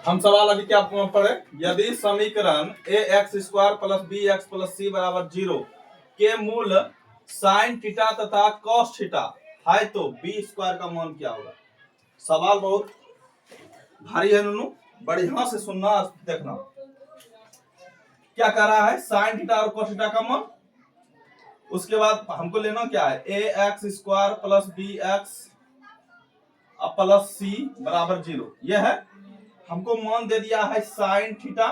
हम सवाल अभी क्या पढ़े, यदि समीकरण a x square plus b x plus c बराबर 0 के मूल साइन थीटा तथा कॉस थीटा है तो बी स्क्वायर का मान क्या होगा। सवाल बहुत भारी है नूनू, बढ़िया से सुनना देखना। क्या कह रहा है, साइन थीटा और कॉस थीटा का मान, उसके बाद हमको लेना क्या है, a x square plus b x plus c बराबर 0। यह है, हमको मान दे दिया है साइन थीटा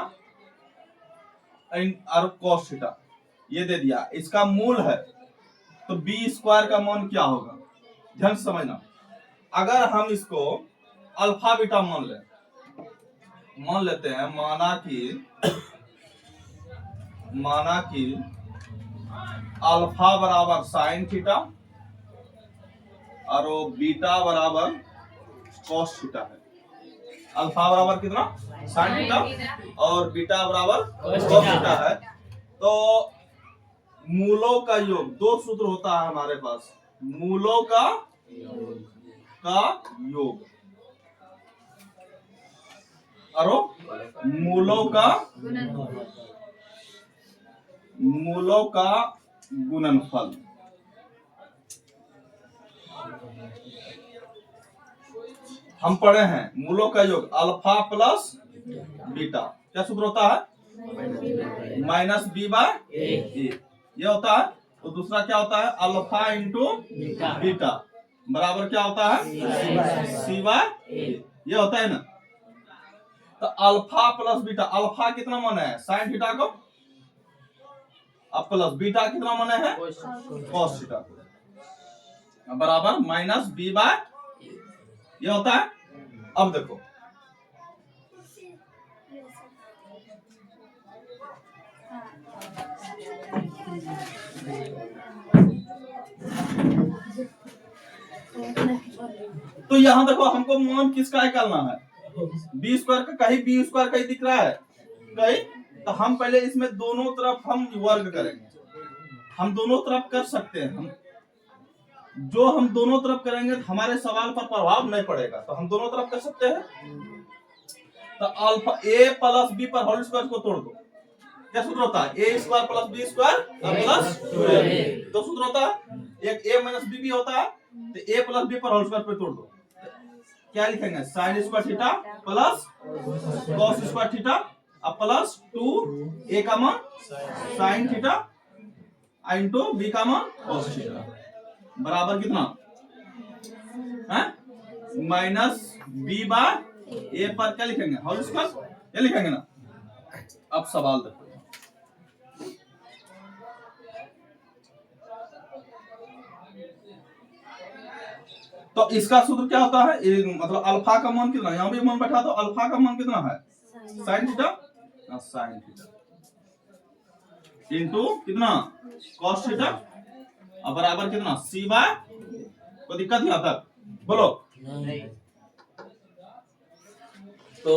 और कॉस थीटा, ये दे दिया, इसका मूल है तो बी स्क्वायर का मान क्या होगा। ध्यान से समझना, अगर हम इसको अल्फा बीटा मान लेते हैं, माना कि अल्फा बराबर साइन थीटा और बीटा बराबर कॉस थीटा है। अल्फा बराबर कितना, साइन थीटा, और बीटा बराबर कॉस थीटा है। तो मूलों का योग, दो सूत्र होता है हमारे पास, मूलों का योग और मूलों का गुणनफल। हम पढ़े हैं मूलों का योग अल्फा प्लस बीटा, क्या सूत्र होता है, माइनस बी बाय ए, ये होता है। तो दूसरा क्या होता है, अल्फा इंटू बीटा बराबर क्या होता है, सी बाय ए, ये होता है ना। तो अल्फा प्लस बीटा, अल्फा कितना माने है साइन थीटा को, अब प्लस बीटा कितना माने है कॉस थीटा को, बराबर माइनस बी बाय, ये होता है। अब देखो तो यहां देखो हमको मान किसका निकालना है, बी स्क्वायर का, कहीं बी स्क्वायर कहीं दिख रहा है कहीं, तो हम पहले इसमें दोनों तरफ हम वर्ग करेंगे। हम दोनों तरफ कर सकते हैं, हम दोनों तरफ करेंगे हमारे सवाल पर प्रभाव नहीं पड़ेगा, तो हम दोनों तरफ कर सकते हैं। तो अल्फा ए प्लस बी पर होल स्क्वायर को तोड़ दो, क्या सूत्र होता है, a square plus b square plus 2a, तो सूत्र होता है एक ए माइनस बी भी होता है, तो ए प्लस बी पर होल स्क्वायर पे तोड़ दो, क्या लिखेंगे, sine square theta plus cos square theta plus 2a का मान साइन थीटा इंटू बी का मान कॉस थीटा बराबर कितना है, माइनस बी बाय ए पर क्या लिखेंगे, होल स्क्वायर, क्या लिखेंगे ना। अब सवाल देखो, तो इसका सूत्र क्या होता है, मतलब अल्फा का मान कितना, यहां भी मान बैठा दो, अल्फा का मान कितना है sine theta, sine theta into कितना कॉस थीटा अब बराबर कितना सी बाय, कोई दिक्कत नहीं आता, बोलो नहीं। तो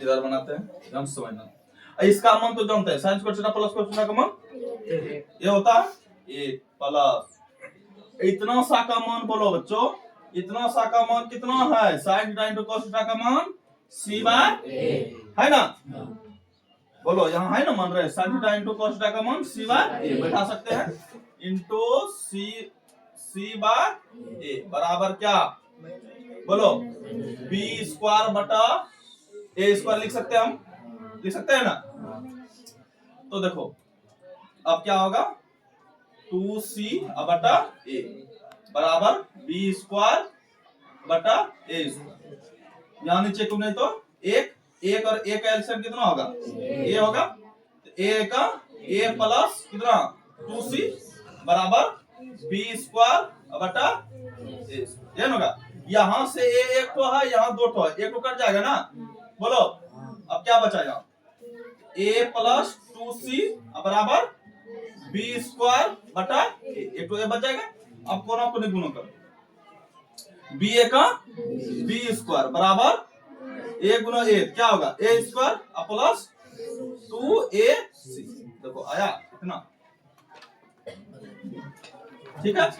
इधर बनाते हैं, हम समझना, इसका मान तो जानते हैं, sine square theta plus cos theta का मान ये होता है ए प्लस, इतना सा का मान बोलो बच्चों, इतना सा का मान कितना है, sine theta into cos theta का मान सी बाय ए है ना, बोलो यहाँ है ना, मान रहे sine theta into cos theta का मान सी बाय ए, बैठा सकते हैं इंटू सी बाय ए बराबर क्या, बोलो बी स्क्वायर बटा ए स्क्वायर लिख सकते हैं, हम लिख सकते हैं ना। तो देखो अब क्या होगा, 2c बटा ए बराबर बी स्क्वायर बटा ए स्क्वायर, यहाँ नीचे क्यों नहीं, तो एक और ए का एलसीएम कितना होगा, ए होगा, ए का ए प्लस कितना 2c बराबर बी स्क्वायर बटा ए, ये होगा। यहाँ से ए एक तो है, यहाँ दो तो है, एक तो कट जाएगा ना, बोलो अब क्या बचाएगा, ए प्लस 2c बराबर बी स्क्वायर बटा ए, तो ए बच जाएगा। अब कोना को गुणा करो, बी ए का बी स्क्वायर बराबर ए गुना ए, क्या होगा ए स्क्वायर प्लस 2ac, देखो आया कितना, ठीक है।